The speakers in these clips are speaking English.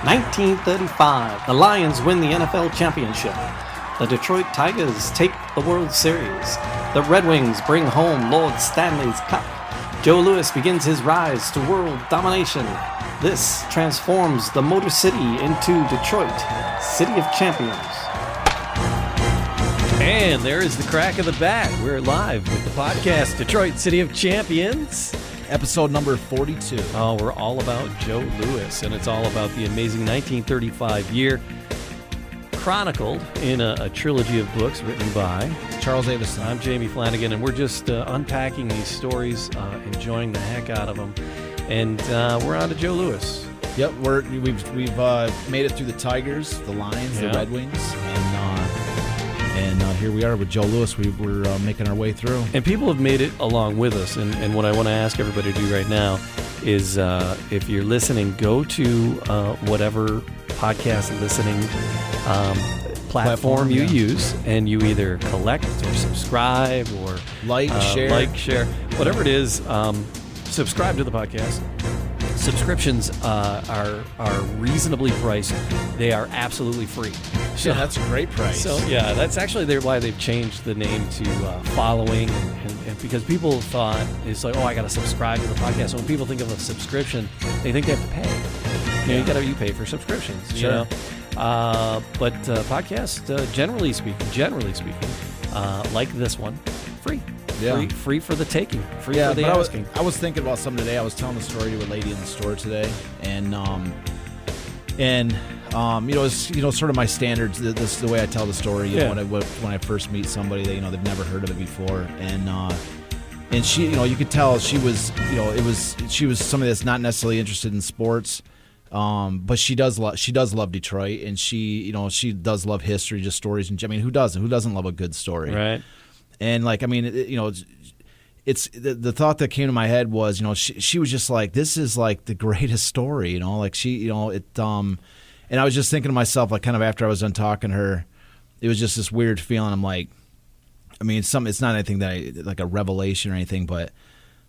1935, the Lions win the NFL championship. The Detroit Tigers take the World Series. The Red Wings bring home Lord Stanley's Cup. Joe Louis begins his rise to world domination. This transforms the Motor City into Detroit, City of Champions. And there is the crack of the bat. We're live with the podcast, Detroit City of Champions. Episode number 42. Oh, we're all about Joe Louis, and it's all about the amazing 1935 year, chronicled in a trilogy of books written by Charles Avison. I'm Jamie Flanagan, and we're just unpacking these stories, enjoying the heck out of them. And we're on to Joe Louis. Yep, we've made it through the Tigers, the Lions, the Red Wings, and here we are with Joe Louis. We're making our way through. And people have made it along with us. And what I want to ask everybody to do right now is if you're listening, go to whatever podcast listening platform you use, and you either collect or subscribe or like, share, whatever it is. Subscribe to the podcast. Subscriptions are reasonably priced. They are absolutely free. So, yeah, that's a great price. So yeah, that's actually why they've changed the name to following, and because people thought it's like, oh, I got to subscribe to the podcast. So when people think of a subscription, they think they have to pay. You know, you pay for subscriptions. Sure. You know? But podcasts, generally speaking, like this one, free. Yeah. Free for the taking. Free for the asking. I was thinking about something today. I was telling a story to a lady in the store today, and it's sort of my standards. This is the way I tell the story. You know, when I first meet somebody, they've never heard of it before, and she, you could tell she was, she was somebody that's not necessarily interested in sports. But she does love Detroit, and she does love history, just stories. And I mean, who doesn't love a good story? Right. And it's the thought that came to my head was, she was just like, this is like the greatest story, and I was just thinking to myself, like, kind of after I was done talking to her, it was just this weird feeling. I'm like, I mean, it's not anything that like a revelation or anything, but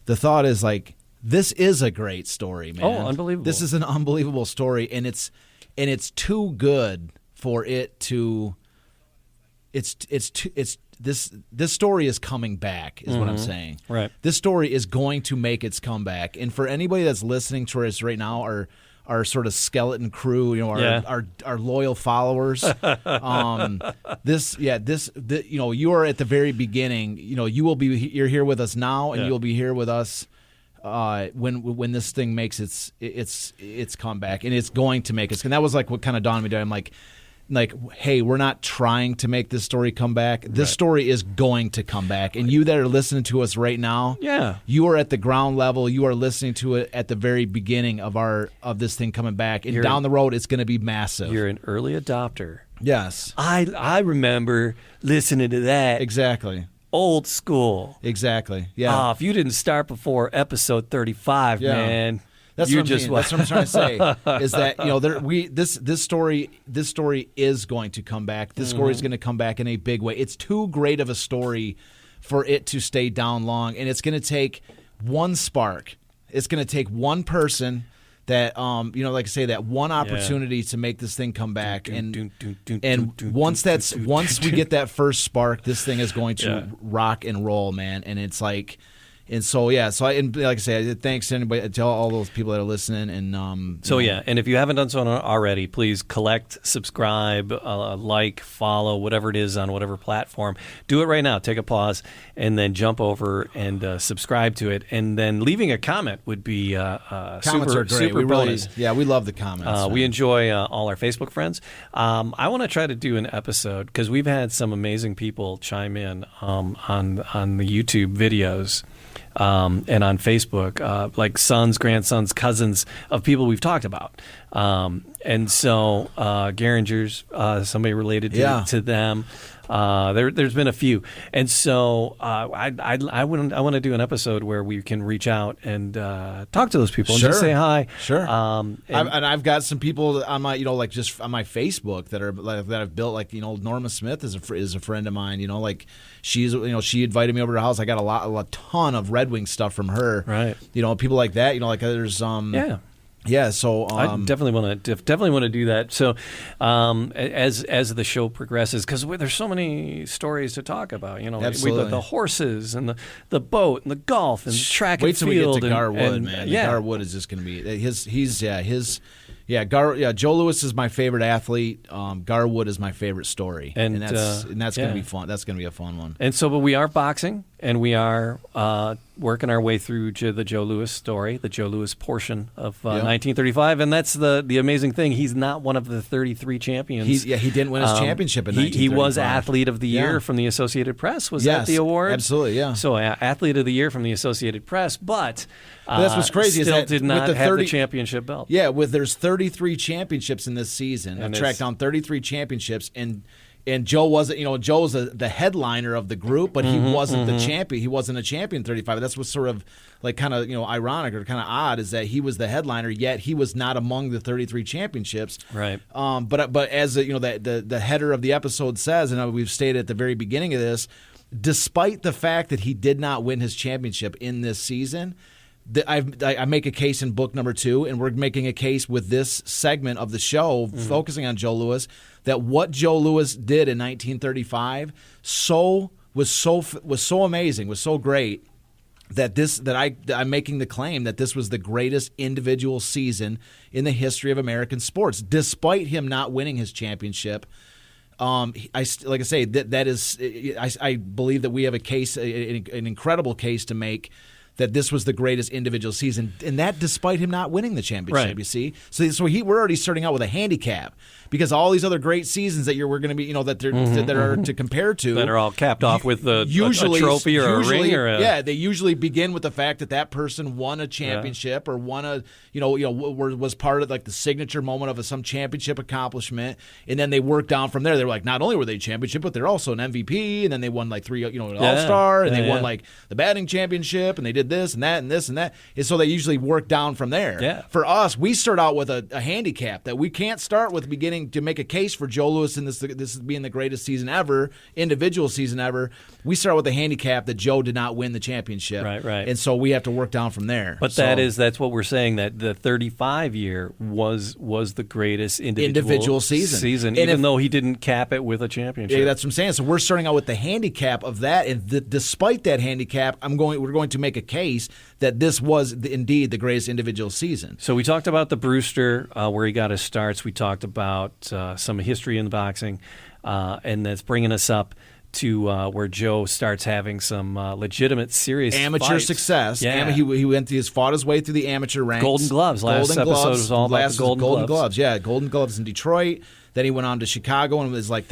the thought is like, this is a great story, man. Oh, unbelievable. This is an unbelievable story, and it's too good for it to. This story is coming back, is what I'm saying. Right. This story is going to make its comeback, and for anybody that's listening to us right now, our sort of skeleton crew, our loyal followers, you are at the very beginning. You're here with us now, and you'll be here with us. When this thing makes its comeback, and it's going to make it. And that was like what kind of dawned me. I'm like, hey, we're not trying to make this story come back. This story is going to come back. And you that are listening to us right now, you are at the ground level. You are listening to it at the very beginning of this thing coming back. And down the road, it's going to be massive. You're an early adopter. Yes. I remember listening to that. Exactly. Old school. Exactly. Yeah. If you didn't start before episode 35, man. That's what I'm trying to say. Is that this story is going to come back. This story is going to come back in a big way. It's too great of a story for it to stay down long, and it's going to take one spark. It's going to take one person that like I say, that one opportunity to make this thing come back, and once we get that first spark, this thing is going to rock and roll, man. And it's like. And so like I say, thanks to anybody, to all those people that are listening, and and if you haven't done so already, please collect, subscribe, like, follow, whatever it is on whatever platform. Do it right now. Take a pause and then jump over and subscribe to it, and then leaving a comment would be comments super are great. super bonus. We love the comments. We enjoy all our Facebook friends. I want to try to do an episode because we've had some amazing people chime in on the YouTube videos. And on Facebook, like sons, grandsons, cousins of people we've talked about. And so Geringers, somebody related to them. There's been a few. And so I want to do an episode where we can reach out and talk to those people and just say hi. Sure. And I've got some people on my, just on my Facebook that I've built, like, Norma Smith is a friend of mine, like she invited me over to her house. I got a ton of Red Wing stuff from her. Right. People like that, like there's, Yeah, so I definitely want to do that. So, as the show progresses, because there's so many stories to talk about. You know, Absolutely. we've got the horses and the boat and the golf and the track Wait and till field. we get to Garwood, man. Yeah, Garwood is just going to be Joe Louis is my favorite athlete. Garwood is my favorite story, and that's going to be fun. That's going to be a fun one. And so, but we are boxing, and we are working our way through the Joe Louis story, the Joe Louis portion of 1935, and that's the amazing thing. He's not one of the 33 champions. He didn't win his championship in 1935. He was Athlete of the Year from the Associated Press. Was that the award? Absolutely, yeah. So Athlete of the Year from the Associated Press, but that's what's crazy. Still is that did not have the championship belt. Yeah, there's 33 championships in this season. I've tracked down 33 championships, and Joe wasn't. Joe was the headliner of the group, but he wasn't the champion. He wasn't a champion in 35. That's what's sort of like kind of ironic or kind of odd is that he was the headliner, yet he was not among the 33 championships. Right. But as the header of the episode says, and we've stated at the very beginning of this, despite the fact that he did not win his championship in this season, I make a case in book number 2, and we're making a case with this segment of the show focusing on Joe Louis, that what Joe Louis did in 1935 was so amazing, was so great that I'm making the claim that this was the greatest individual season in the history of American sports, despite him not winning his championship. I believe that we have a case, an incredible case to make, that this was the greatest individual season, and that despite him not winning the championship. Right. You see, so we're already starting out with a handicap, because all these other great seasons that we're going to be, that are to compare to, that are all capped off with a trophy or a ring or they usually begin with the fact that person won a championship or won a was part of like the signature moment of some championship accomplishment, and then they work down from there. They're like, not only were they championship, but they're also an MVP, and then they won like 3 an All-Star, and they won like the batting championship, and they did this and that and this and that. And so they usually work down from there. Yeah. For us, we start out with a handicap that we can't start with beginning to make a case for Joe Louis and this being the greatest season ever, individual season ever. We start with a handicap that Joe did not win the championship. Right. And so we have to work down from there. But that's what we're saying, that the 35 year was the greatest individual season, even though he didn't cap it with a championship. Yeah, that's what I'm saying. So we're starting out with the handicap of that, and despite that handicap, we're going to make a case that this was indeed the greatest individual season. So we talked about the Brewster, where he got his starts. We talked about some history in the boxing, and that's bringing us up to where Joe starts having some legitimate, serious amateur fights. Success. Yeah. He fought his way through the amateur ranks. Golden Gloves. Last episode was all about the Golden Gloves. Yeah, Golden Gloves in Detroit. Then he went on to Chicago and was like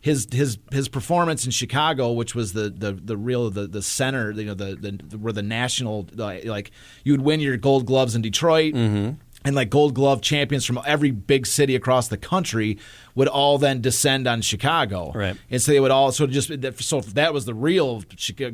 his performance in Chicago, which was the center, where the national you would win your Gold Gloves in Detroit. And like Gold Glove champions from every big city across the country would all then descend on Chicago. Right. And so they would all so that was the real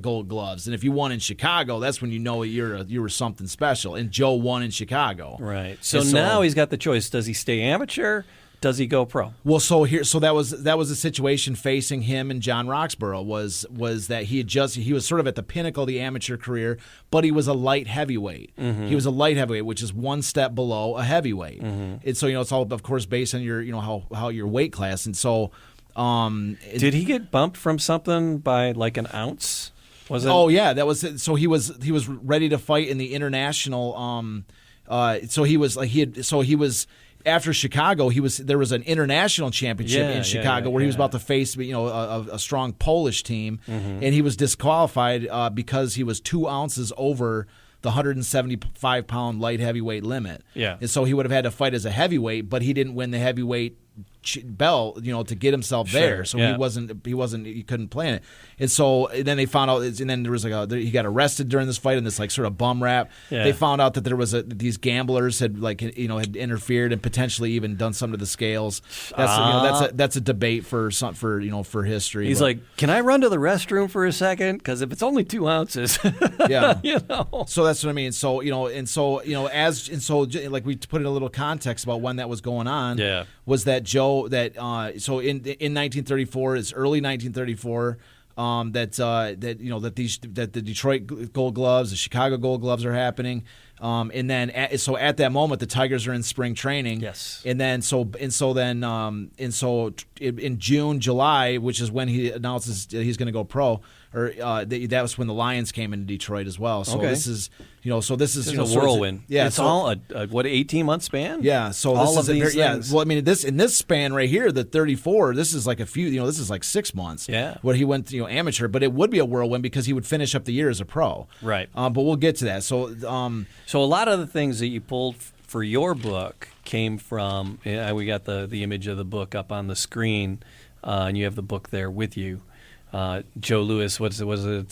Gold Gloves. And if you won in Chicago, that's when you know you were something special. And Joe won in Chicago. Right. So now he's got the choice: does he stay amateur? Does he go pro? Well, so that was a situation facing him and John Roxborough was that he was sort of at the pinnacle of the amateur career, but he was a light heavyweight. He was a light heavyweight, which is one step below a heavyweight. And so it's all of course based on your how your weight class. And so did he get bumped from something by like an ounce? Was it? Oh yeah, that was it. So he was ready to fight in the international. After Chicago, there was an international championship in Chicago where he was about to face a strong Polish team, and he was disqualified because he was 2 ounces over the 175-pound light heavyweight limit. Yeah. And so he would have had to fight as a heavyweight, but he didn't win the heavyweight belt, to get himself there. So he couldn't plan it. And so then they found out, and then there was he got arrested during this fight in this sort of bum rap. Yeah. They found out that there was these gamblers had had interfered and potentially even done something to the scales. That's a debate for for history. He's like, can I run to the restroom for a second? Because if it's only 2 ounces, yeah, So that's what I mean. So like we put in a little context about when that was going on. Yeah. Was that Joe? So in 1934, it's early 1934. that the Detroit Gold Gloves, the Chicago Gold Gloves are happening. And then so at that moment the Tigers are in spring training. Yes. And then in June, July, which is when he announces he's going to go pro, or that was when the Lions came into Detroit as well. So this is this is a whirlwind. It's all a 18-month span. Yeah. So all this of is these things. Well, I mean, in this span right here, the 34. This is like this is like 6 months. Yeah. Where he went amateur, but it would be a whirlwind because he would finish up the year as a pro. Right. But we'll get to that. So So a lot of the things that you pulled for your book came from. We got the image of the book up on the screen, and you have the book there with you. Joe Louis, was it?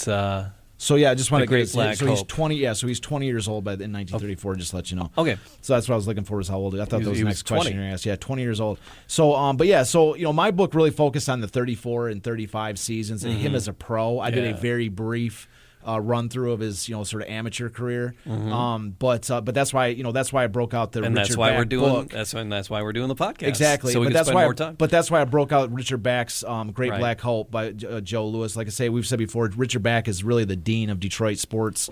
So yeah, I just want to Great Black So he's Hope. 20. Yeah, so he's 20 years old in 1934. Just to let you know. Okay. So that's what I was looking for. Is how old? I thought that was He the was next question 20. you asked. Yeah, 20 years old. So but yeah, so my book really focused on the 34 and 35 seasons and him as a pro. I did a very brief run through of his sort of amateur career. But that's why I broke out the And Richard that's why Back we're doing. book. That's why we're doing the podcast. Exactly, So we but can that's spend why. more time. But that's why I broke out Richard Back's Great Right. Black Hope by Joe Louis. Like I say, we've said before, Richard Back is really the dean of Detroit sports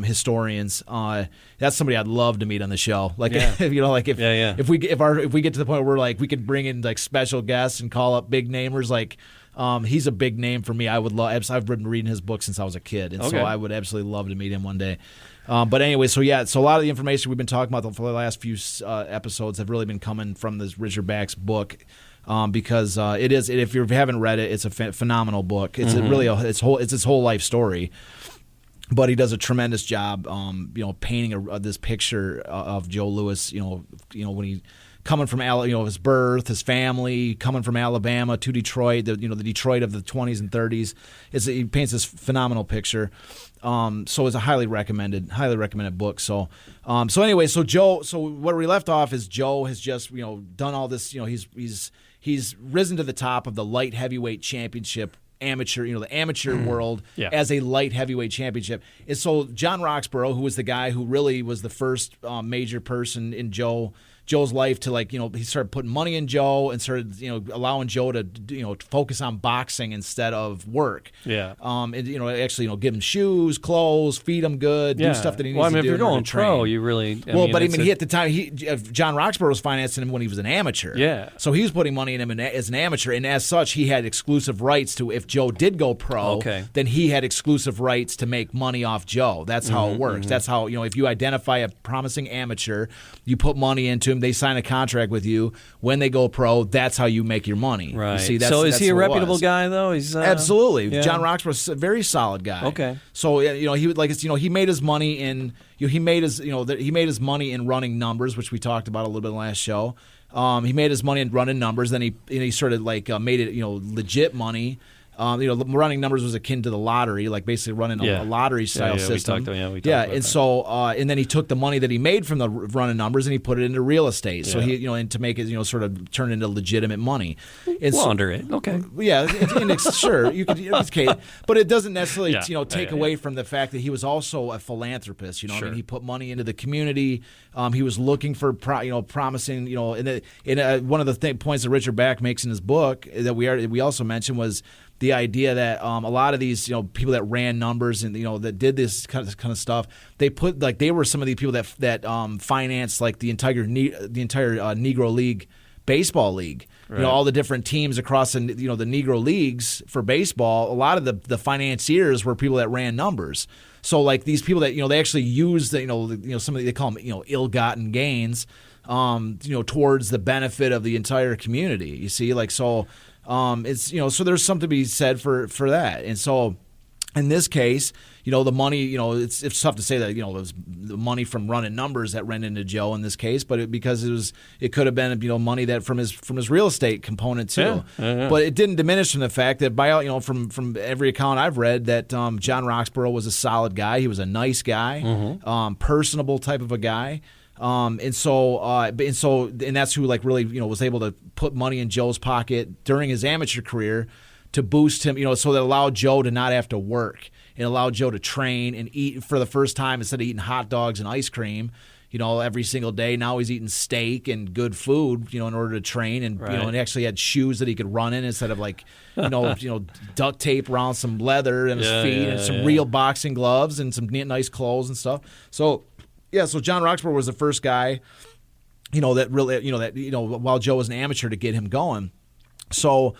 historians. That's somebody I'd love to meet on the show. Like if we get to the point where we could bring in like special guests and call up big namers like. He's a big name for me. I would love. I've been reading his book since I was a kid, and so I would absolutely love to meet him one day. But anyway, so a lot of the information we've been talking about for the last few episodes have really been coming from this Richard Back's book, because it is. If you haven't read it, it's a phenomenal book. It's really it's his whole life story. But he does a tremendous job, painting this picture of Joe Louis. When he. Coming from his birth, his family, coming from Alabama to Detroit, the Detroit of the 20s and 30s, he paints this phenomenal picture. So it's a highly recommended book. So anyway, so Joe. So where we left off is Joe has just done all this. He's risen to the top of the light heavyweight championship. Amateur, the amateur world as a light heavyweight championship. And so John Roxborough, who was the guy who really was the first major person in Joe's life to he started putting money in Joe and started allowing Joe to focus on boxing instead of work. Yeah. And actually give him shoes, clothes, feed him good, do stuff that he needs to do. If you're in order going to pro, train. you really. He at the time John Roxborough was financing him when he was an amateur. Yeah. So he was putting money in him as an amateur, and as such, he had exclusive rights to if Joe did go pro. Okay. Then he had exclusive rights to make money off Joe. That's how it works. That's how if you identify a promising amateur, you put money into him, they sign a contract with you. When they go pro, that's how you make your money. Right. You see, so is he a what it reputable was. guy though? He's Absolutely. Yeah. John Roxborough's a very solid guy. Okay. So he would he made his money in he made his money in running numbers, which we talked about a little bit in the last show. He made his money in running numbers. Then he sort of made it legit money. Running numbers was akin to the lottery, like basically running a lottery style system. We talked about and that. so and then he took the money that he made from the running numbers and he put it into real estate. So he and to make it sort of turn into legitimate money. And Launder it, okay. Yeah, sure you could, okay, but it doesn't necessarily take away from the fact that he was also a philanthropist. I mean, he put money into the community. He was looking for promising. And one of the points that Richard Back makes in his book that we also mentioned was the idea that a lot of these people that ran numbers and that did this kind of stuff, they were some of the people that financed the entire Negro League baseball league. Right. All the different teams across the Negro leagues for baseball. A lot of the financiers were people that ran numbers. So these people that they actually use somebody they call them ill-gotten gains towards the benefit of the entire community. You see, it's so there's something to be said for that. And so in this case, the money, it's tough to say that, it was the money from running numbers that ran into Joe in this case, but because it could have been, money that from his real estate component too. Yeah. But it didn't diminish from the fact that from every account I've read that John Roxborough was a solid guy. He was a nice guy, personable type of a guy. And that's who really was able to put money in Joe's pocket during his amateur career to boost him, so that allowed Joe to not have to work and allowed Joe to train and eat for the first time instead of eating hot dogs and ice cream, every single day. Now he's eating steak and good food, in order to train, and and actually had shoes that he could run in instead of like, duct tape around some leather in his feet and some real boxing gloves and some nice clothes and stuff. So John Roxborough was the first guy, that really, while Joe was an amateur, to get him going. So,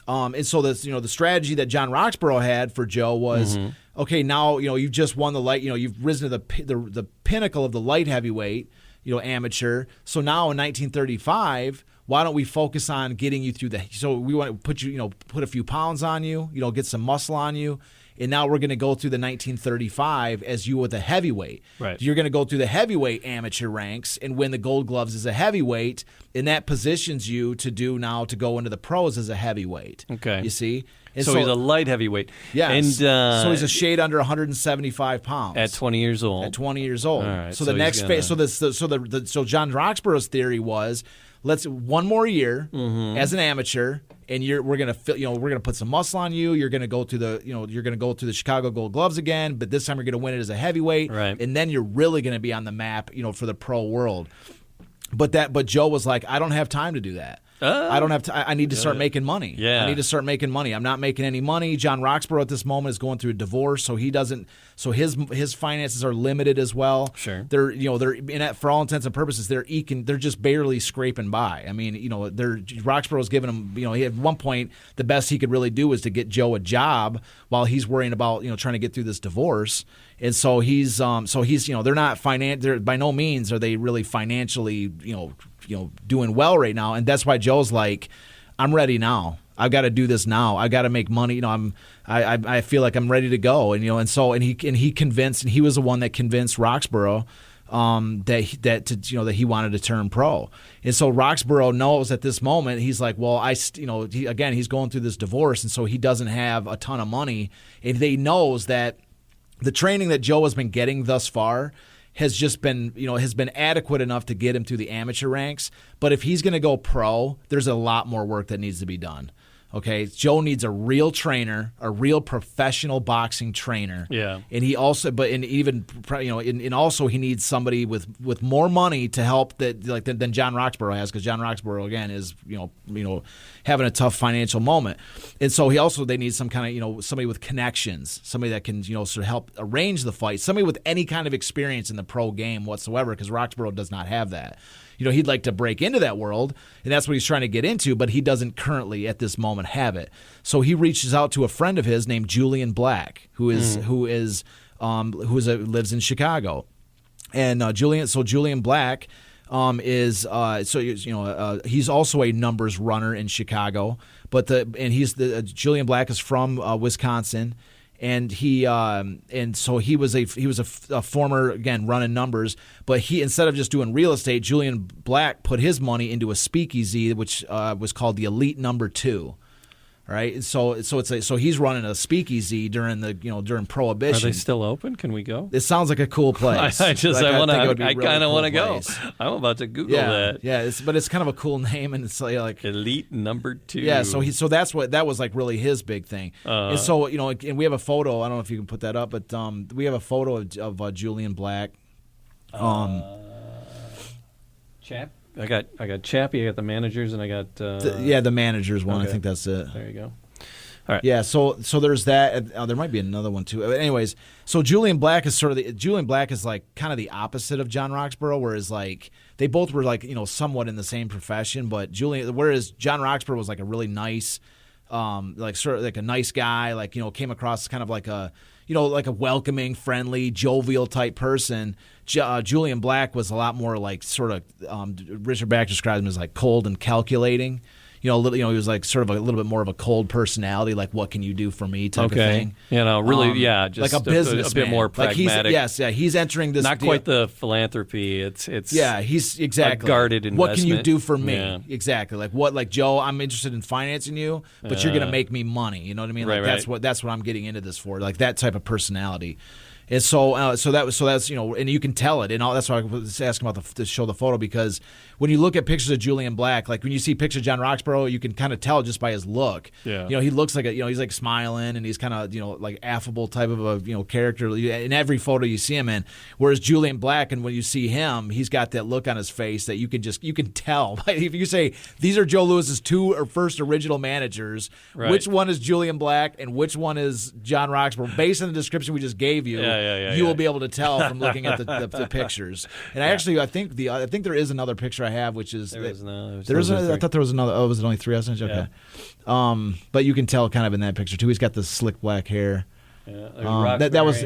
and so the strategy that John Roxborough had for Joe was, okay, now, you've just won the light, you've risen to the pinnacle of the light heavyweight, amateur. So now in 1935, why don't we focus on getting you through so we want to put you, put a few pounds on you, get some muscle on you. And now we're going to go through the 1935 as you with a heavyweight. Right. You're going to go through the heavyweight amateur ranks and win the gold gloves as a heavyweight, and that positions you to go into the pros as a heavyweight. Okay. You see? And so he's a light heavyweight. Yes. And, so he's a shade under 175 pounds. At 20 years old. At 20 years old. All right, so the next phase. So John Roxborough's theory was, let's one more year as an amateur, and we're gonna put some muscle on you. You're gonna go through the Chicago Gold Gloves again, but this time you're gonna win it as a heavyweight, right. And then you're really gonna be on the map, for the pro world. But Joe was like, I don't have time to do that. I don't have to. I need to start making money. Yeah. I need to start making money. I'm not making any money. John Roxborough at this moment is going through a divorce, so he doesn't. So his finances are limited as well. Sure. They're for all intents and purposes they're just barely scraping by. I mean, Roxborough's giving him. He at one point the best he could really do was to get Joe a job while he's worrying about trying to get through this divorce. And so he's they're not they're by no means are they really financially doing well right now, and that's why Joe's like, I'm ready now. I've got to do this now. I got to make money. I feel like I'm ready to go. And he convinced, and he was the one that convinced Roxborough that he wanted to turn pro. And so Roxborough knows at this moment, he's like, well, he's going through this divorce, and so he doesn't have a ton of money, and he knows that the training that Joe has been getting thus far has just been, has been adequate enough to get him through the amateur ranks. But if he's going to go pro, there's a lot more work that needs to be done. Okay, Joe needs a real trainer, a real professional boxing trainer. Yeah, and he also, and also he needs somebody with more money to help than John Roxborough has, because John Roxborough again is having a tough financial moment, and so they need some kind of somebody with connections, somebody that can sort of help arrange the fight, somebody with any kind of experience in the pro game whatsoever, because Roxborough does not have that. He'd like to break into that world, and that's what he's trying to get into, but he doesn't currently at this moment have it. So he reaches out to a friend of his named Julian Black, who lives in Chicago, and Julian Black he's also a numbers runner in Chicago, Julian Black is from Wisconsin. And so he was a former, again, running numbers, but he, instead of just doing real estate, Julian Black put his money into a speakeasy, which was called the Elite Number 2. Right, so he's running a speakeasy during Prohibition. Are they still open? Can we go? It sounds like a cool place. I kind of want to go. I'm about to Google that. Yeah, but it's kind of a cool name, and it's like Elite Number 2. Yeah, so that was like really his big thing. And so and we have a photo. I don't know if you can put that up, but we have a photo of Julian Black. Chap. I got Chappie, I got the managers, and I got the managers one. Okay. I think that's it. There you go. All right. Yeah. So there's that. There might be another one too. Anyways, so Julian Black is like kind of the opposite of John Roxborough, whereas like they both were like somewhat in the same profession, but whereas John Roxborough was like a really nice, like sort of like a nice guy, like came across kind of like a like a welcoming, friendly, jovial type person. Julian Black was a lot more like sort of Richard Back described him as like cold and calculating. He was like sort of a little bit more of a cold personality, like what can you do for me type of thing. Just like a business, a bit more pragmatic. He's entering this. Not quite the philanthropy. It's he's exactly a guarded investment. What can you do for me? Yeah. Exactly. Like Joe, I'm interested in financing you, but you're going to make me money. You know what I mean? Right, That's what I'm getting into this for. Like that type of personality. And that's and you can tell it, and all. That's why I was asking about to show the photo, because when you look at pictures of Julian Black, like when you see pictures of John Roxborough, you can kind of tell just by his look. Yeah. He looks like he's like smiling, and he's kind of like affable type of a character in every photo you see him in. Whereas Julian Black, and when you see him, he's got that look on his face that you can tell. If you say these are Joe Louis's two or first original managers, right. Which one is Julian Black and which one is John Roxborough, based on the description we just gave you, you will be able to tell from looking at the pictures. And I think there is another picture I have, which is I thought there was another. Oh, was it only 3 essence? Okay. Yeah. But you can tell kind of in that picture too. He's got the slick black hair. Yeah. That was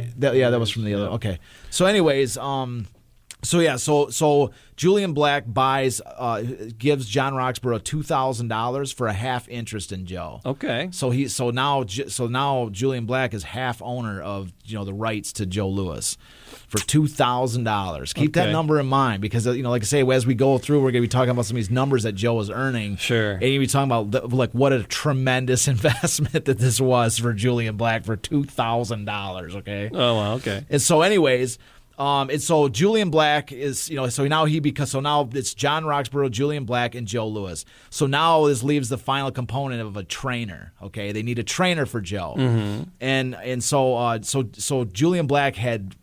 from the other. Okay. So anyways, So Julian Black gives John Roxborough $2,000 for a half interest in Joe. Okay. So now Julian Black is half owner of the rights to Joe Louis for $2,000. Keep that number in mind, because like I say, as we go through, we're going to be talking about some of these numbers that Joe is earning. Sure. And you'll be talking about what a tremendous investment that this was for Julian Black for $2,000. Okay. Oh wow. Okay. And so anyways. And so Julian Black is, now it's John Roxborough, Julian Black, and Joe Louis. So now this leaves the final component of a trainer. Okay, they need a trainer for Joe, and so Julian Black had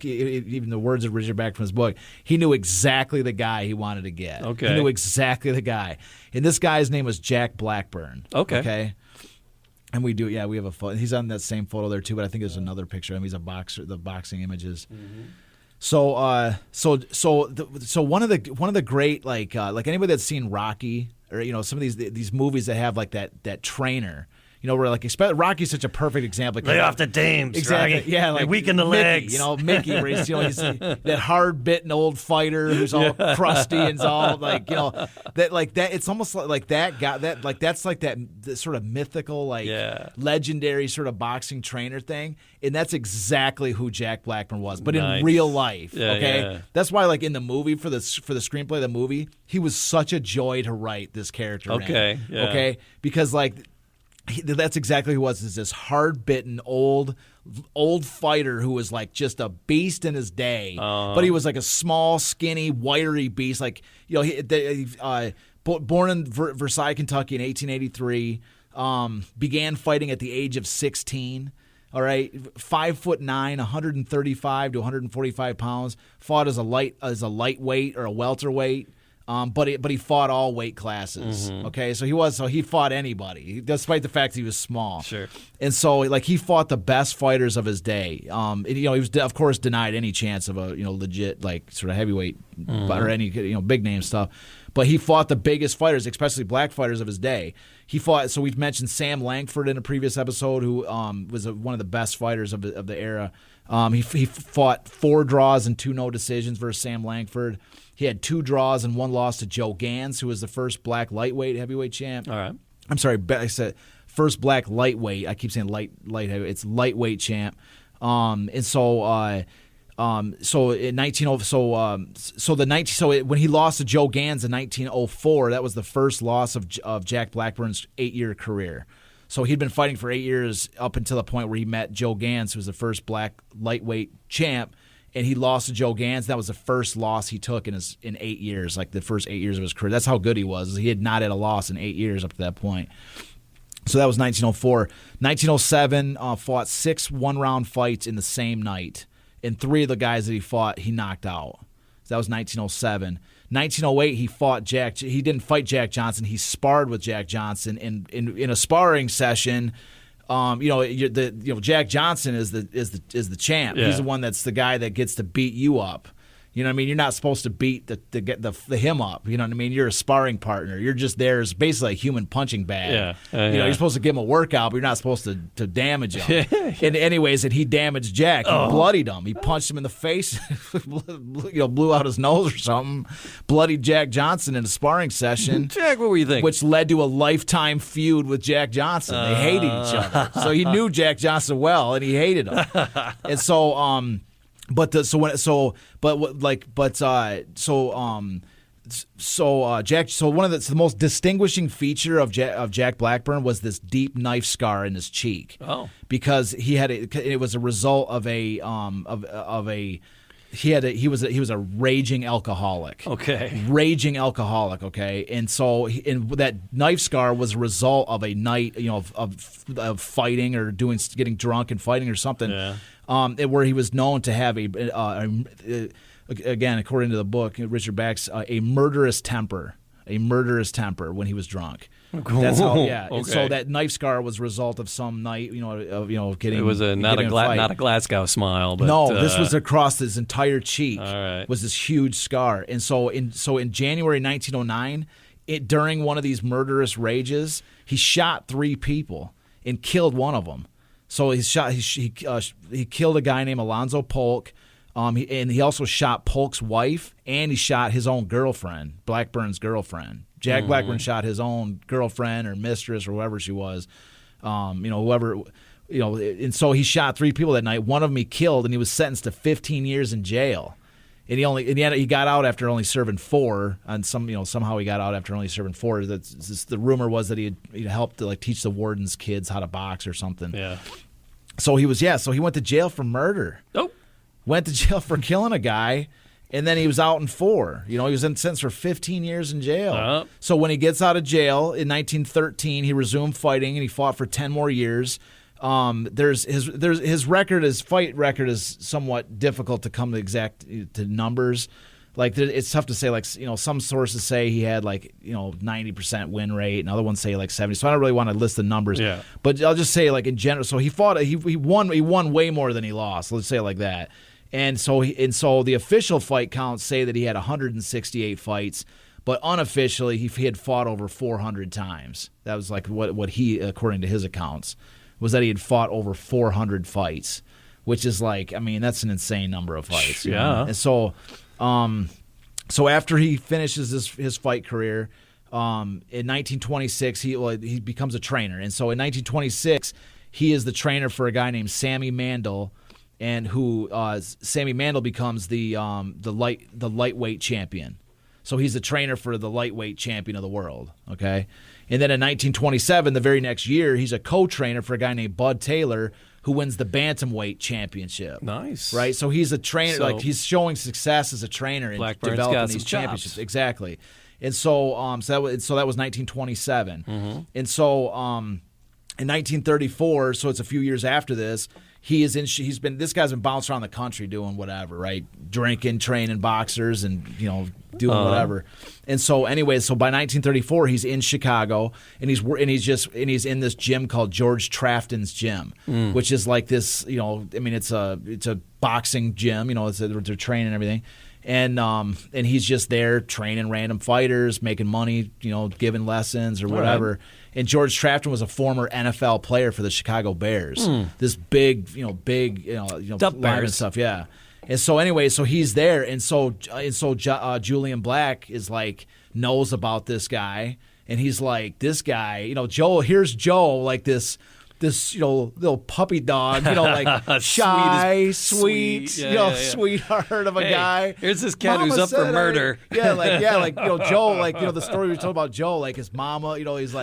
even the words of Richard back from his book. He knew exactly the guy he wanted to get. Okay, he knew exactly the guy, and this guy's name was Jack Blackburn. Okay. And we have a photo. He's on that same photo there too, but I think there's another picture of him. He's a boxer. The boxing images. Mm-hmm. So one of the great like anybody that's seen Rocky, or some of these movies that have like that trainer. Where Rocky's such a perfect example. Lay off the dames, exactly. Rocky. Yeah, like weaken the Mickey, legs. Mickey, where he's that hard-bitten old fighter who's all crusty and all that. It's almost like that guy. That's like that sort of mythical, legendary sort of boxing trainer thing. And that's exactly who Jack Blackburn was, but in real life. Yeah, okay, yeah. That's why, like in the movie for the screenplay of the movie, he was such a joy to write this character. Okay, in, okay, because that's exactly who he was. Is this hard-bitten old fighter who was like just a beast in his day, but he was like a small, skinny, wiry beast. Born in Versailles, Kentucky in 1883, began fighting at the age of 16. All right, 5'9", 135 to 145 pounds. Fought as a lightweight or a welterweight. But he fought all weight classes. Mm-hmm. Okay, so he fought anybody, despite the fact that he was small. Sure. And so he fought the best fighters of his day. He was of course denied any chance of a legit sort of heavyweight or any big name stuff. But he fought the biggest fighters, especially black fighters of his day. He fought. So we've mentioned Sam Langford in a previous episode, who was one of the best fighters of the era. He fought 4 draws and 2 no decisions versus Sam Langford. He had 2 draws and 1 loss to Joe Gans, who was the first black lightweight heavyweight champ. All right. I'm sorry, I said first black lightweight. I keep saying light heavyweight. It's lightweight champ. When he lost to Joe Gans in 1904, that was the first loss of Jack Blackburn's 8-year career. So he'd been fighting for 8 years up until the point where he met Joe Gans, who was the first black lightweight champ. And he lost to Joe Gans. That was the first loss he took in 8 years, like the first 8 years of his career. That's how good he was. He had not had a loss in 8 years up to that point. So that was 1904. 1907, fought 6 one-round fights in the same night. And 3 of the guys that he fought, he knocked out. So that was 1907. 1908, he didn't fight Jack Johnson. He sparred with Jack Johnson. In a sparring session, Jack Johnson is the champ. Yeah. He's the one that's the guy that gets to beat you up. You know what I mean? You're not supposed to beat the him up. You know what I mean? You're a sparring partner. You're just there as basically a human punching bag. Yeah. You're supposed to give him a workout, but you're not supposed to damage him. And anyways, he damaged Jack. He bloodied him. He punched him in the face. Blew out his nose or something. Bloodied Jack Johnson in a sparring session. Jack, what were you thinking? Which led to a lifetime feud with Jack Johnson. They hated each other. So he knew Jack Johnson well, and he hated him. And so. one of the most distinguishing feature of Jack Blackburn was this deep knife scar in his cheek. Oh, because it was a result of he was a raging alcoholic. Okay. Raging alcoholic. Okay, and so that knife scar was a result of a night, of fighting or getting drunk and fighting or something. Yeah. Where he was known to have again, according to the book, Richard Bach's, a murderous temper when he was drunk. That's how, yeah. Okay. And so that knife scar was a result of some night, getting. It was not a Glasgow smile, but no, this was across his entire cheek. All right. Was this huge scar, and so in January 1909, during one of these murderous rages, he shot 3 people and killed one of them. So he killed a guy named Alonzo Polk. And he also shot Polk's wife, and he shot his own girlfriend, Blackburn's girlfriend. Jack Blackburn shot his own girlfriend or mistress or whoever she was, whoever, and so he shot 3 people that night. One of them he killed, and he was sentenced to 15 years in jail. And he got out after only serving 4. And somehow he got out after only serving 4. The rumor was that he helped to teach the warden's kids how to box or something. Yeah. So he went to jail for murder. Oh. Went to jail for killing a guy, and then he was out in 4. He was sentenced for 15 years in jail. So when he gets out of jail in 1913, he resumed fighting, and he fought for 10 more years. His fight record is somewhat difficult to come to numbers. It's tough to say. Some sources say he had 90% win rate, and other ones say 70. So I don't really want to list the numbers. Yeah. But I'll just say in general. So he fought. He won way more than he lost. Let's say it like that. And so the official fight counts say that he had 168 fights, but unofficially he had fought over 400 times. That was what he, according to his accounts, was that he had fought over 400 fights, which is that's an insane number of fights. Yeah. And so after he finishes his fight career, in 1926 he becomes a trainer, and so in 1926 he is the trainer for a guy named Sammy Mandel. And Sammy Mandel becomes the lightweight champion. So he's the trainer for the lightweight champion of the world. Okay, and then in 1927, the very next year, he's a co-trainer for a guy named Bud Taylor, who wins the bantamweight championship. Nice, right? So he's a trainer. He's showing success as a trainer and developing these championships. Chops. Exactly. And so that was 1927. Mm-hmm. And so in 1934, so it's a few years after this. This guy's been bouncing around the country doing whatever, right? Drinking, training boxers, and doing whatever. And so anyway, by 1934 he's in Chicago, and he's in this gym called George Trafton's gym, which is this, it's a boxing gym, they're training and everything. And he's just there training random fighters, making money, giving lessons or whatever. Right. And George Trafton was a former NFL player for the Chicago Bears. This big Dump line and Bears stuff, yeah. And so anyway, so he's there, and so Julian Black is knows about this guy, and he's this guy, Joe. Here's Joe, this little puppy dog, shy, sweet, sweetheart of a guy. Here's this cat who's up for murder. Joe, the story we told about Joe, his mama, he's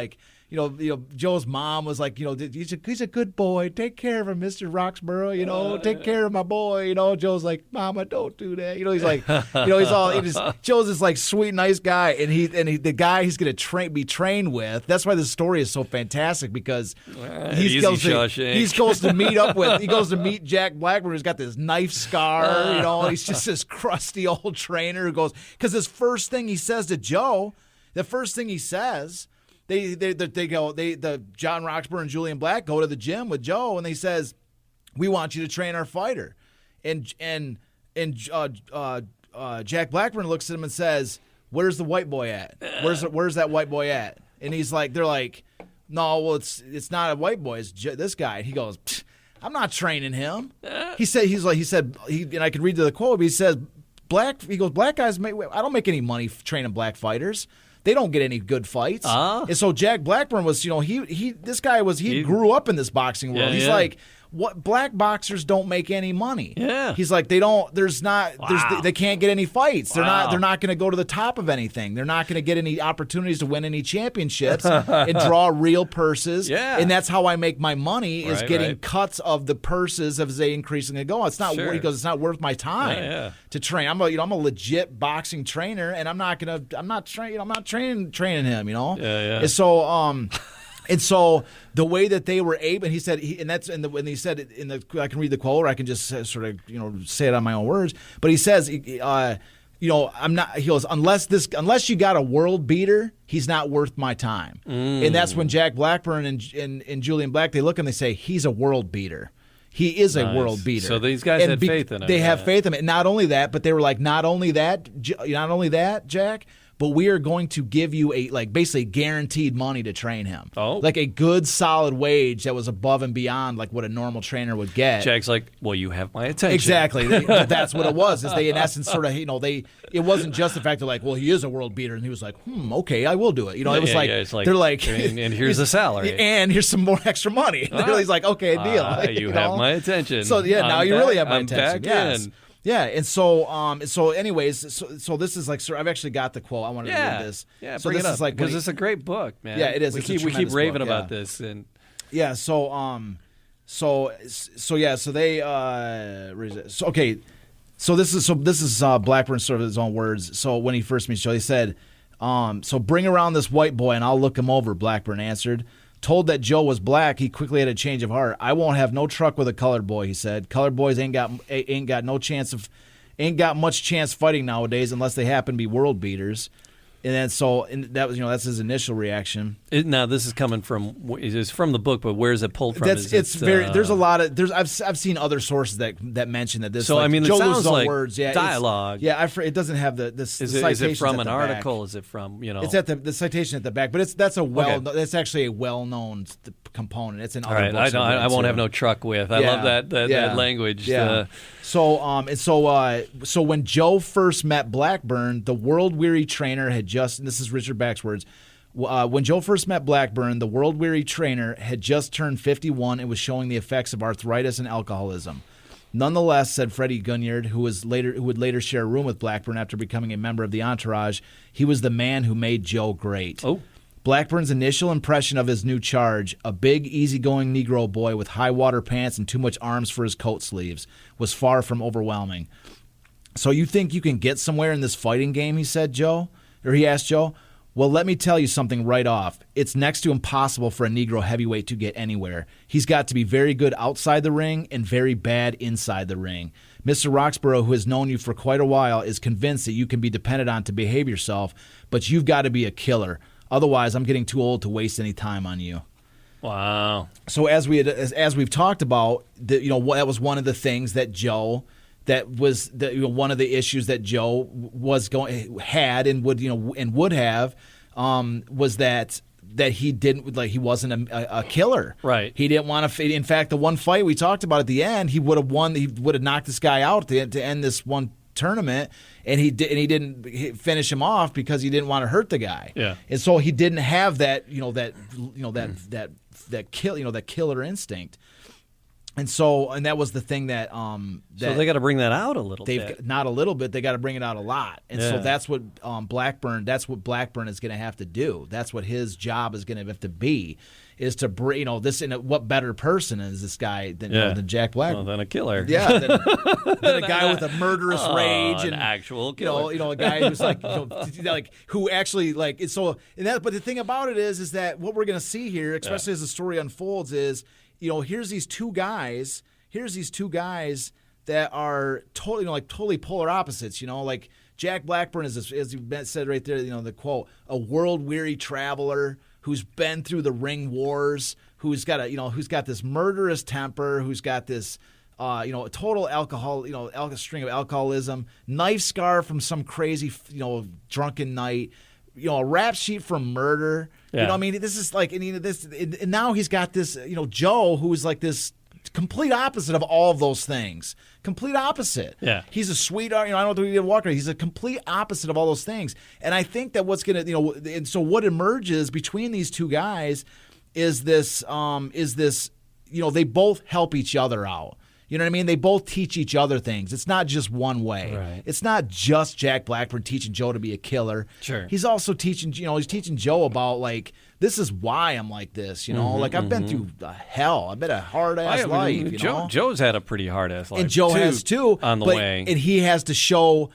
Joe's mom was he's a good boy. Take care of him, Mr. Roxborough. Take care of my boy. Joe's Mama, don't do that. Joe's this sweet, nice guy, and the guy he's gonna be trained with. That's why this story is so fantastic, because he goes to meet Jack Blackburn, who's got this knife scar. He's just this crusty old trainer who goes, because his first thing he says to Joe, John Roxborough and Julian Black go to the gym with Joe, and he says, "We want you to train our fighter." And Jack Blackburn looks at him and says, "Where's the white boy at? Where's that white boy at?" And they're like, "No, well, it's not a white boy. It's this guy." And he goes, "I'm not training him." He said, and I could read the quote. But he says, "Black guys, I don't make any money training black fighters. They don't get any good fights." And so Jack Blackburn was, he grew up in this boxing world. He's what black boxers don't make any money. Yeah. He's like, they can't get any fights. They're not going to go to the top of anything. They're not going to get any opportunities to win any championships and draw real purses. Yeah. And that's how I make my money is getting cuts of the purses as they increasingly go. It's not he goes, it's not worth my time to train. I'm a legit boxing trainer, and I'm not training him, Yeah. And so the way that they were able, and he said, when he said I can read the quote, or I can just sort of say it on my own words. But he says, I'm not. He goes, unless you got a world beater, he's not worth my time. And that's when Jack Blackburn and Julian Black, they look and they say, he's a world beater. He is a world beater. So these guys had faith in him. They have faith in him. And not only that, but they were like, not only that, Jack, but we are going to give you basically guaranteed money to train him. Oh. Like a good solid wage that was above and beyond like what a normal trainer would get. Jack's like, well, you have my attention. Exactly. That's what it was. Is they in essence sort of, it wasn't just the fact that like, well, he is a world beater, and he was like, okay, I will do it. It was it's like, they're like, and here's the salary. And here's some more extra money. He's like, okay, deal. You have my attention. So now you really have my attention. Back yes. in. Yeah, and so anyways, so this is like, sir, I've actually got the quote. I wanted to read this. Yeah, so bring this it up, is like because it's a great book, man. Yeah, it is. We It's a keep tremendous raving book, about this, and so they where is it? So this is Blackburn sort of his own words. So when he first meets Joe, he said, so bring around this white boy and I'll look him over, Blackburn answered. Told that Joe was black, he quickly had a change of heart. I won't have no truck with a colored boy, he said. Colored boys ain't got much chance fighting nowadays unless they happen to be world beaters. And then that was that's his initial reaction. Now this is coming from the book, but where is it pulled from? There's a lot of I've seen other sources that mention that this. So like, I mean, it Joe sounds like words. dialogue. It doesn't have Is it from an article? Back. Is it from It's at the citation at the back, but that's actually a well-known component. It's in other books. I won't have no truck with. I love that language. Yeah. So when Joe first met Blackburn, the world-weary trainer had just, and this is Richard Back's words, when Joe first met Blackburn, the world-weary trainer had just turned 51 and was showing the effects of arthritis and alcoholism. Nonetheless, said Freddie Gunyard, who would later share a room with Blackburn after becoming a member of the entourage, he was the man who made Joe great. Oh. Blackburn's initial impression of his new charge, a big, easygoing Negro boy with high-water pants and too much arms for his coat sleeves, was far from overwhelming. So you think you can get somewhere in this fighting game, he asked Joe. Well, let me tell you something right off. It's next to impossible for a Negro heavyweight to get anywhere. He's got to be very good outside the ring and very bad inside the ring. Mr. Roxborough, who has known you for quite a while, is convinced that you can be depended on to behave yourself, but you've got to be a killer. Otherwise, I'm getting too old to waste any time on you. Wow. So as we've talked about, that was one of the things that Joe, that was one of the issues that Joe had and would have, was that he didn't he wasn't a killer. Right. He didn't want to. In fact, the one fight we talked about at the end, he would have won. He would have knocked this guy out to end this one tournament, and he didn't finish him off because he didn't want to hurt the guy. Yeah. And so he didn't have that killer instinct. And that was the thing that so they got to bring that out a little bit. Not a little bit. They got to bring it out a lot. And so that's what Blackburn is going to have to do. That's what his job is going to have to be, is to bring this. And what better person is this guy than Jack Blackburn? Well, than a killer. Yeah, than a guy with a murderous rage and an actual killer. A guy who's who actually so. But the thing about it is that what we're going to see here, especially as the story unfolds, is. Here's these two guys that are totally polar opposites. Like Jack Blackburn is, as you said right there, the quote, a world-weary traveler who's been through the ring wars, who's got this murderous temper, who's got this total alcohol, string of alcoholism, knife scar from some crazy, drunken night. A rap sheet from murder. Yeah. This is and now he's got this, Joe, who's like this complete opposite of all of those things. Complete opposite. Yeah. He's a sweetheart. I don't know what to walk. He's a complete opposite of all those things. And I think that what's going to, and so what emerges between these two guys is this, they both help each other out. You know what I mean? They both teach each other things. It's not just one way. Right. It's not just Jack Blackburn teaching Joe to be a killer. Sure. He's also teaching, he's teaching Joe about, like, this is why I'm like this, Like, I've been through hell. I've been a hard-ass life, Joe's had a pretty hard-ass life. And Joe has, too. On the way. And he has to show...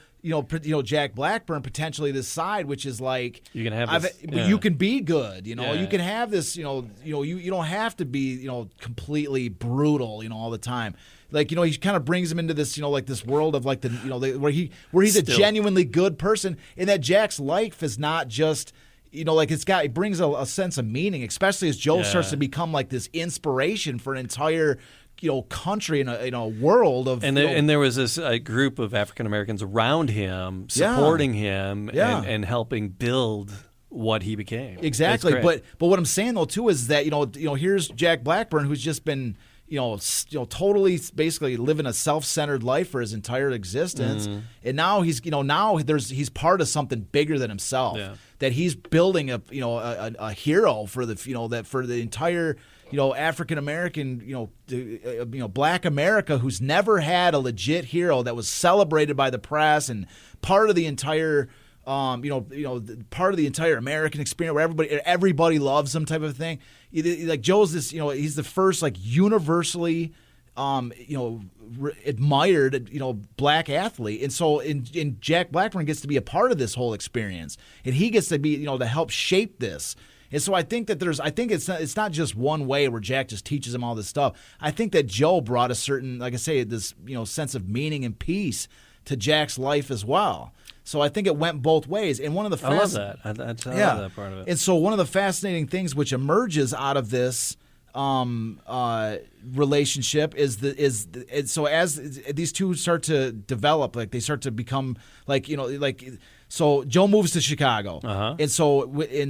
Jack Blackburn potentially this side, which is like you can have this, but you can be good, you can have this, you don't have to be, completely brutal, all the time. Like, he kind of brings him into this, like this world of like where he's a genuinely good person, and that Jack's life is not just. It brings a sense of meaning, especially as Joe starts to become like this inspiration for an entire country in a world of and there was this group of African Americans around him supporting him and helping build what he became. Exactly, but what I'm saying though too is that here's Jack Blackburn, who's just been totally basically living a self-centered life for his entire existence, and now he's he's part of something bigger than himself. That he's building a hero for the entire African American Black America, who's never had a legit hero that was celebrated by the press and part of the entire part of the entire American experience where everybody loves him type of thing. Like Joe's this, he's the first like universally admired black athlete, and so in Jack Blackburn gets to be a part of this whole experience, and he gets to be to help shape this. And so I think that it's not just one way where Jack just teaches him all this stuff. I think that Joe brought a certain, like I say, this sense of meaning and peace to Jack's life as well. So I think it went both ways. And one of the I love that. I love that part of it. And so one of the fascinating things which emerges out of this relationship is so as these two start to develop, like they start to become like so Joe moves to Chicago, and he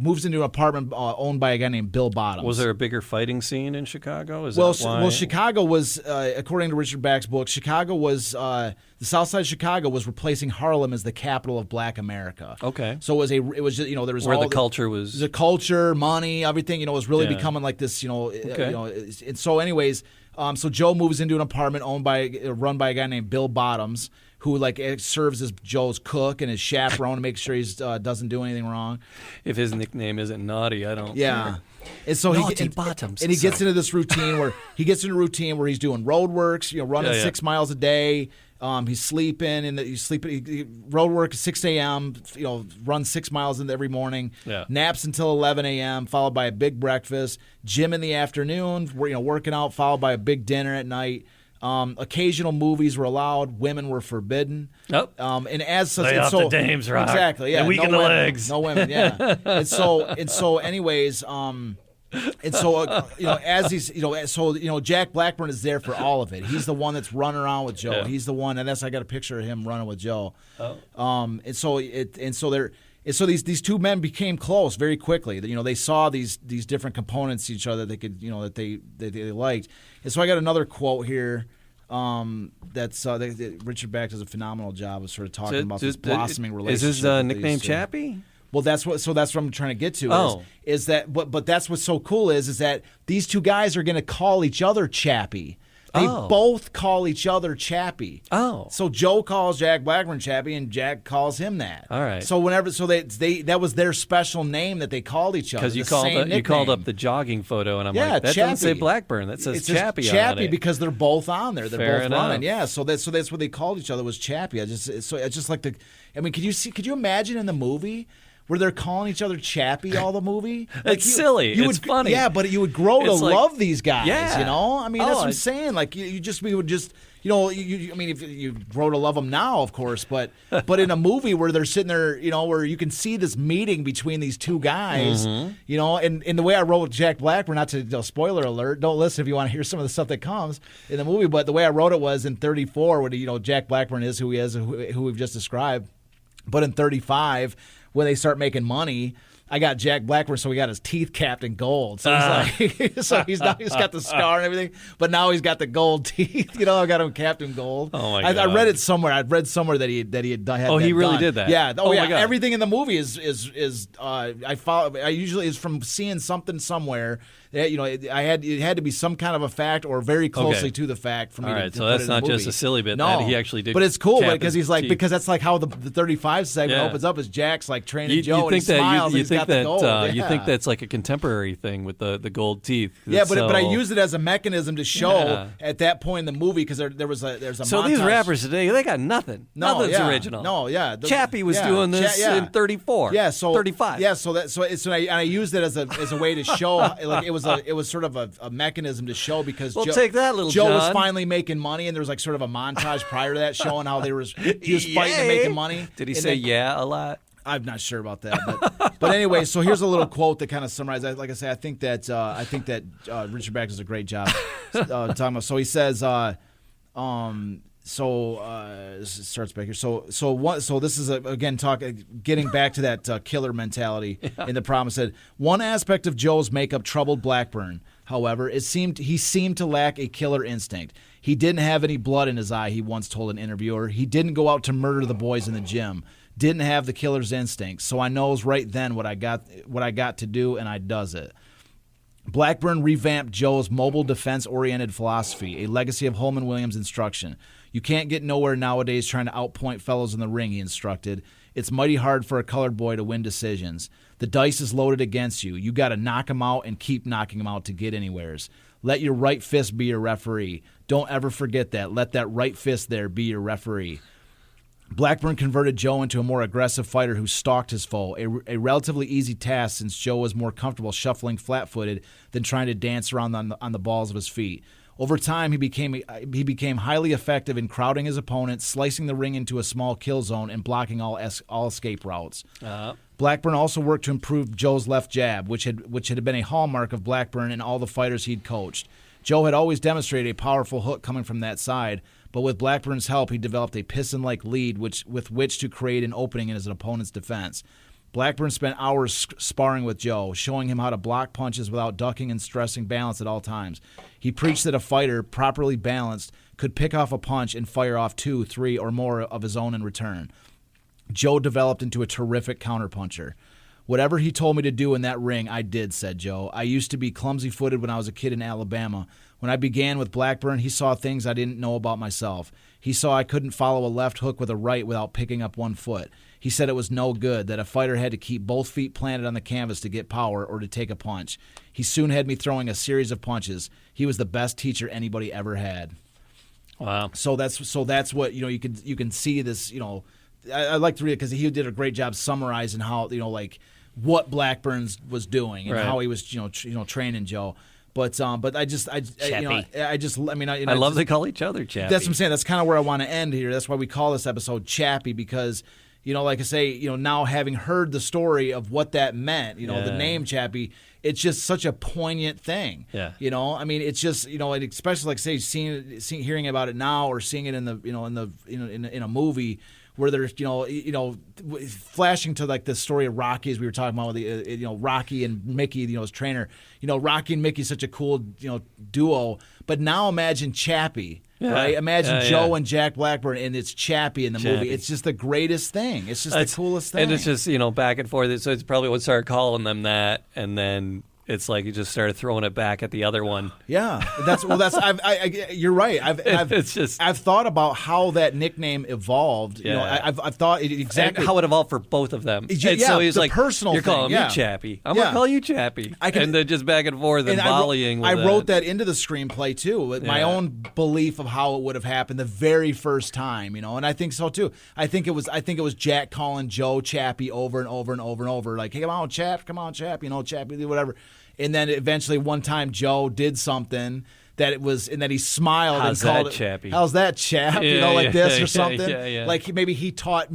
moves into an apartment owned by a guy named Bill Bottoms. Was there a bigger fighting scene in Chicago? Well, Chicago was, according to Richard Back's book, Chicago was the South Side of Chicago was replacing Harlem as the capital of Black America. Okay, so it was just, there was where all the culture was, the culture, money, everything. Was really becoming like this. And so anyways, so Joe moves into an apartment run by a guy named Bill Bottoms, who serves as Joe's cook and his chaperone to make sure he doesn't do anything wrong. If his nickname isn't Naughty, I don't. Yeah, and so Bottoms, and he gets into this routine where he's doing road works, running 6 miles a day. He's sleeping he road work at 6 a.m. Runs 6 miles every morning. Yeah. Naps until 11 a.m. followed by a big breakfast. Gym in the afternoon. Working out followed by a big dinner at night. Occasional movies were allowed. Women were forbidden. Nope. And as such, lay off the dames, Rock. Exactly. Yeah. And weaken the legs. No women. Yeah. and so, anyways. And so, as he's, Jack Blackburn is there for all of it. He's the one that's running around with Joe. Yeah. He's the one, and I got a picture of him running with Joe. Oh. And so these two men became close very quickly. They saw these different components to each other they could, that they liked. And so I got another quote here. Richard Back does a phenomenal job of sort of talking about this blossoming relationship. Is his nickname Chappie? Well, that's what I'm trying to get to. Is that but that's what's so cool is that these two guys are going to call each other Chappie. They both call each other Chappie. Oh, so Joe calls Jack Blackburn Chappie, and Jack calls him that. All right. So that was their special name that they called each other. Because you called up the jogging photo, and I'm like, that doesn't say Blackburn. That says Chappie. Chappie because they're both on there. They're Fair both enough. running. Yeah. So that's what they called each other was Chappie. I just like the. I mean, could you imagine in the movie? Where they're calling each other Chappie all the movie? It's silly. It's funny. Yeah, but you would grow to love these guys, Yeah. I mean, that's what I'm saying. Like, we would just, I mean, if you grow to love them now, of course, but in a movie where they're sitting there, where you can see this meeting between these two guys, and the way I wrote Jack Blackburn, not to, spoiler alert, don't listen if you want to hear some of the stuff that comes in the movie, but the way I wrote it was in 34, when, Jack Blackburn is who he is, who we've just described, but in 35, when they start making money, I got Jack Blackburn, so he got his teeth capped in gold. So he's like, so he's got the scar and everything, but now he's got the gold teeth. I got him capped in gold. Oh my God. I read it somewhere. I'd read somewhere that he had done. Oh, he really did that. Yeah. Oh yeah. my God. Everything in the movie is I follow. I usually is from seeing something somewhere. It had to be some kind of a fact or very closely to the fact for me. All right, to so put that's it in the not movie. just a silly bit. No, that he actually did. But it's cool cap because his he's like teeth. because that's like how the 35 segment opens up. Is Jack's like training Joe and he smiles and he's got the gold. You think that's like a contemporary thing with the gold teeth? Yeah, but I used it as a mechanism to show at that point in the movie because there's a so montage. these rappers today they got nothing. Nothing's original. No, yeah. Chappie was doing this in 34. Yeah, so 35. Yeah, so I used it as a way to show like it was sort of a mechanism to show because take that, little Joe was John. finally making money and there was like sort of a montage prior to that showing how he was fighting and making money. Did he say yeah a lot? I'm not sure about that, but anyway. So here's a little quote that kind of summarizes. Like I say, I think that Richard Bach does a great job talking about. So he says, it starts back here. So this is again getting back to that killer mentality in the problem. Said one aspect of Joe's makeup troubled Blackburn. However, he seemed to lack a killer instinct. He didn't have any blood in his eye, he once told an interviewer. He didn't go out to murder the boys in the gym. Didn't have the killer's instinct. So I knows right then what I got to do, and I does it. Blackburn revamped Joe's mobile defense-oriented philosophy, a legacy of Holman Williams' instruction. You can't get nowhere nowadays trying to outpoint fellows in the ring, he instructed. It's mighty hard for a colored boy to win decisions. The dice is loaded against you. You got to knock them out and keep knocking them out to get anywheres. Let your right fist be your referee. Don't ever forget that. Let that right fist there be your referee. Blackburn converted Joe into a more aggressive fighter who stalked his foe, a relatively easy task since Joe was more comfortable shuffling flat-footed than trying to dance around on the balls of his feet. Over time, he became highly effective in crowding his opponent, slicing the ring into a small kill zone, and blocking all escape routes. Blackburn also worked to improve Joe's left jab, which had been a hallmark of Blackburn and all the fighters he'd coached. Joe had always demonstrated a powerful hook coming from that side, but with Blackburn's help, he developed a piston-like lead with which to create an opening in his opponent's defense. Blackburn spent hours sparring with Joe, showing him how to block punches without ducking and stressing balance at all times. He preached that a fighter, properly balanced, could pick off a punch and fire off 2, 3, or more of his own in return. Joe developed into a terrific counterpuncher. Whatever he told me to do in that ring, I did, said Joe. I used to be clumsy-footed when I was a kid in Alabama. When I began with Blackburn, he saw things I didn't know about myself. He saw I couldn't follow a left hook with a right without picking up one foot. He said it was no good, that a fighter had to keep both feet planted on the canvas to get power or to take a punch. He soon had me throwing a series of punches. He was the best teacher anybody ever had. Wow. So that's what, you can see this, I like to read it because he did a great job summarizing how, like what Blackburn was doing and how he was, training Joe. But I love they call each other Chappie. That's what I'm saying. That's kind of where I want to end here. That's why we call this episode Chappie because, like I say, now having heard the story of what that meant, the name Chappie, it's just such a poignant thing. Yeah. It's just, especially like say hearing about it now or seeing it in the, in a movie where there's, flashing to like the story of Rocky as we were talking about with the, Rocky and Mickey, his trainer. Rocky and Mickey such a cool, duo. But now imagine Chappie, right? Imagine Joe and Jack Blackburn, and it's Chappie in the movie. It's just the greatest thing. It's just the coolest thing. And it's just, back and forth. So it's probably what started calling them that, and then it's like you just started throwing it back at the other one. Yeah, you're right. I've thought about how that nickname evolved. Yeah. I've thought exactly and how it evolved for both of them. Yeah, and so he's the like, personal you're calling thing, me Chappie. I'm gonna call you Chappie. And then just back and forth and volleying. I wrote that into the screenplay too, with my own belief of how it would have happened the very first time. And I think so too. I think it was Jack calling Joe Chappie over and over and over and over, like, hey, come on, Chap, Chappie, whatever. And then eventually one time Joe did something that it was, and then he smiled and called it Chappie. How's that, Chap? Yeah, this or something. Yeah. Like maybe he taught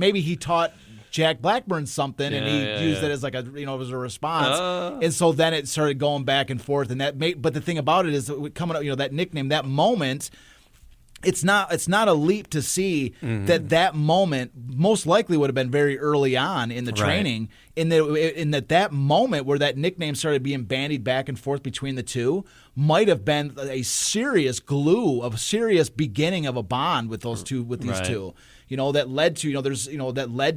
Jack Blackburn something, and he used it as like a as a response. And so then it started going back and forth, and but the thing about it is coming up, that nickname, that moment. It's not a leap to see that moment most likely would have been very early on in the training. In that moment where that nickname started being bandied back and forth between the two, might have been a serious glue, a serious beginning of a bond with these two. That led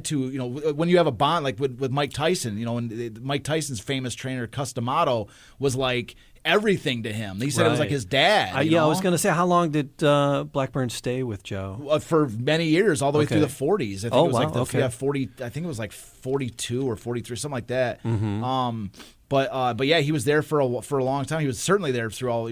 to, when you have a bond like with Mike Tyson, and Mike Tyson's famous trainer Customato was like everything to him. He said it was like his dad. I was going to say, how long did Blackburn stay with Joe? For many years, all the way through the 40s. I think it was like 40. I think it was like 42 or 43, something like that. Mm-hmm. But yeah, he was there for a long time. He was certainly there through all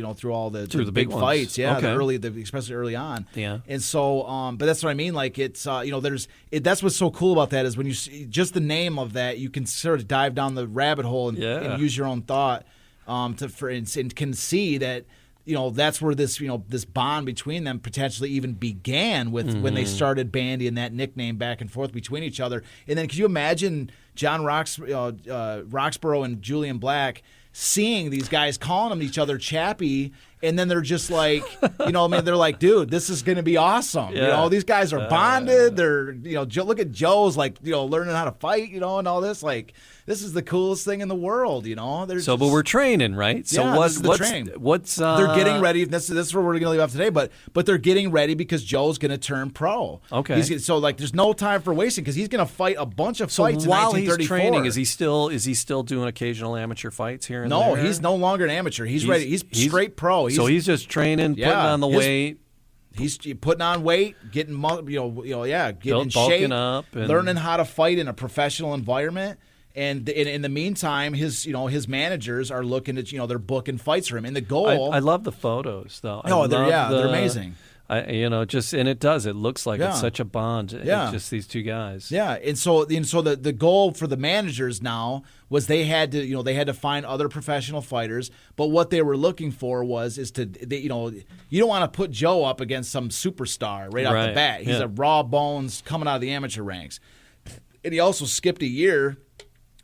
the big fights. Yeah, especially early on. Yeah. And so, but that's what I mean. Like it's that's what's so cool about that is when you see just the name of that, you can sort of dive down the rabbit hole and use your own thought. And can see that that's where this this bond between them potentially even began with when they started bandying that nickname back and forth between each other. And then could you imagine John Roxborough and Julian Black seeing these guys calling each other Chappie, and then they're just like, they're like, dude, this is going to be awesome. Yeah. These guys are bonded. They're, look at Joe's like, learning how to fight, and all this. Like, this is the coolest thing in the world, But we're training, right? So what's they're getting ready. This is where we're going to leave off today, but they're getting ready because Joe's going to turn pro. Okay. There's no time for wasting because he's going to fight a bunch of fights while in 1934. He's training, is he still doing occasional amateur fights here and there? No, he's no longer an amateur. He's ready. He's straight pro. He's just training, putting on the weight. He's putting on weight, getting in shape, up, and learning how to fight in a professional environment. And in the meantime, his managers are looking at they're booking fights for him. And the goal, I love the photos though. They're amazing. It looks like it's such a bond. Yeah. It's just these two guys. Yeah, and so the goal for the managers now was they had to find other professional fighters, but what they were looking for you don't want to put Joe up against some superstar right off the bat. He's a raw bones coming out of the amateur ranks, and he also skipped a year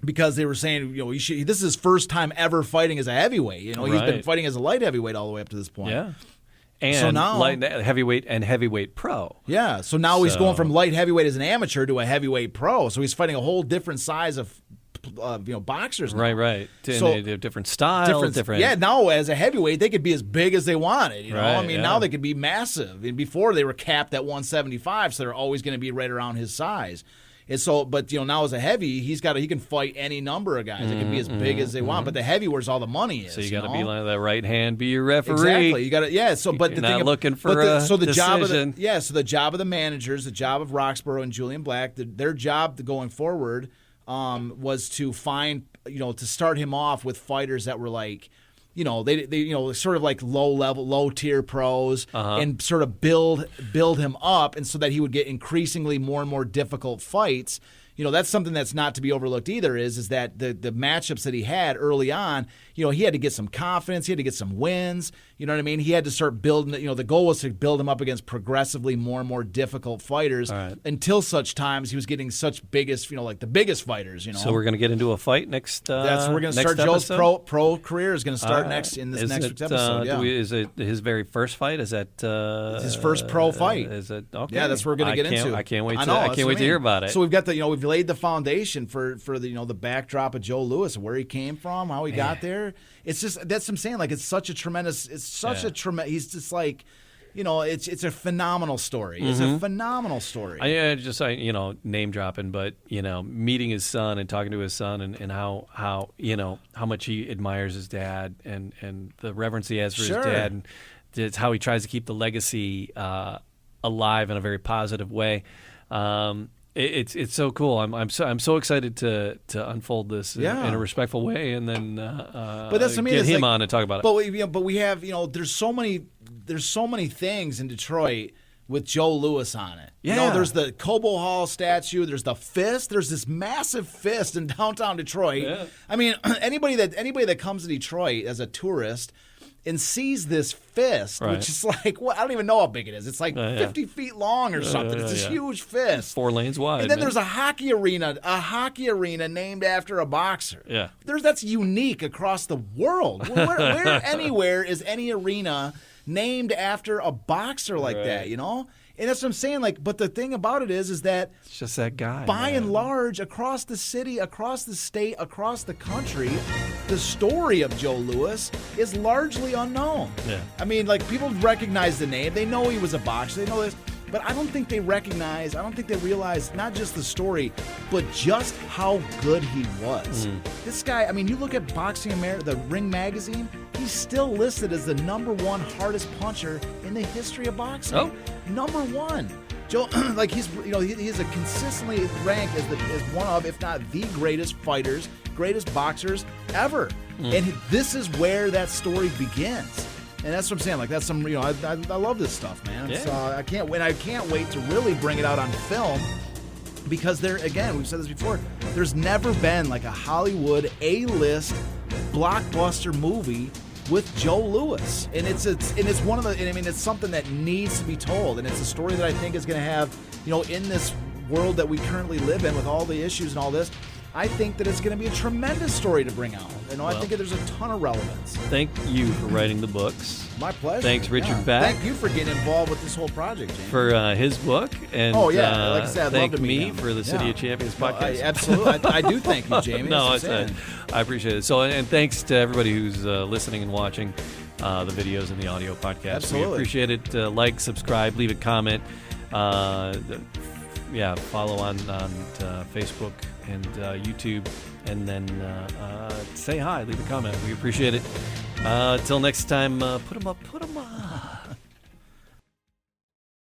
because they were saying this is his first time ever fighting as a heavyweight. He's been fighting as a light heavyweight all the way up to this point. Yeah. And so now, light heavyweight and heavyweight pro. Yeah, so now he's going from light heavyweight as an amateur to a heavyweight pro. So he's fighting a whole different size of boxers now. Right. So different style, different. Yeah, now as a heavyweight, they could be as big as they wanted. Now they could be massive. And before they were capped at 175, so they're always going to be right around his size. And so, but now as a heavy, he can fight any number of guys. It can be as big as they want. But the heavy where's all the money is. So you got to be like that right hand, be your referee. Exactly. You got to So, but You're the not thing looking for the decision. the job of the managers, the job of Roxborough and Julian Black, their job going forward was to find to start him off with fighters that were like. They sort of like low tier pros, and sort of build him up, and so that he would get increasingly more and more difficult fights. That's something that's not to be overlooked either. Is that the matchups that he had early on? He had to get some confidence. He had to get some wins. You know what I mean? He had to start building. The goal was to build him up against progressively more and more difficult fighters until such times he was getting such like the biggest fighters. So we're going to get into a fight next. That's we're going to start. Joe's pro career is going to start next episode. Yeah. Is it his very first fight? Is that his first pro fight? Is it okay? Yeah, that's what we're going to get into. I can't wait. I can't wait to hear about it. So we've got we've laid the foundation for the backdrop of Joe Louis, where he came from, how he got there. It's just that's what I'm saying. Like it's such a tremendous. He's just like, it's a phenomenal story. It's a phenomenal story. Name dropping, but meeting his son and talking to his son and how much he admires his dad and the reverence he has for his dad, and it's how he tries to keep the legacy alive in a very positive way. It's so cool. I'm so excited to unfold this in a respectful way, and then but that's what I mean. Get him on and talk about it. But we have there's so many things in Detroit with Joe Louis on it. Yeah. There's the Cobo Hall statue. There's the fist. There's this massive fist in downtown Detroit. Yeah. I mean, anybody that comes to Detroit as a tourist and sees this fist, which is like, I don't even know how big it is. It's like 50 feet long or something. It's this huge fist. It's 4 lanes wide. And then there's a hockey arena named after a boxer. Yeah. That's unique across the world. Where anywhere is any arena named after a boxer like that, And that's what I'm saying. Like, but the thing about it is that it's just that guy. By and large, across the city, across the state, across the country, the story of Joe Louis is largely unknown. Yeah. I mean, like, people recognize the name. They know he was a boxer. They know this. But I don't think they realize not just the story, but just how good he was. This guy, I mean, you look at Boxing America, the Ring magazine, he's still listed as the #1 hardest puncher in the history of boxing. Oh. #1. Joe, like he's a consistently ranked as one of, if not the greatest fighters, greatest boxers ever. And this is where that story begins. And that's what I'm saying. Like, that's some, I love this stuff, man. Yeah. So I can't wait to really bring it out on film, because again, we've said this before, there's never been like a Hollywood A-list blockbuster movie with Joe Louis, and it's one of the, and I mean, it's something that needs to be told, and it's a story that I think is going to have, in this world that we currently live in with all the issues and all this, I think that it's going to be a tremendous story to bring out. I think that there's a ton of relevance. Thank you for writing the books. My pleasure. Thanks, Richard Beck. Thank you for getting involved with this whole project, James. For his book. And, like I said, I'd thank love to meet me him. for the City of Champions podcast. Absolutely. I do thank you, Jamie. No, I appreciate it. So, and thanks to everybody who's listening and watching the videos and the audio podcast. Absolutely. We appreciate it. Like, subscribe, leave a comment. Follow on Facebook and YouTube, and then say hi, leave a comment. We appreciate it. Till next time, put 'em up.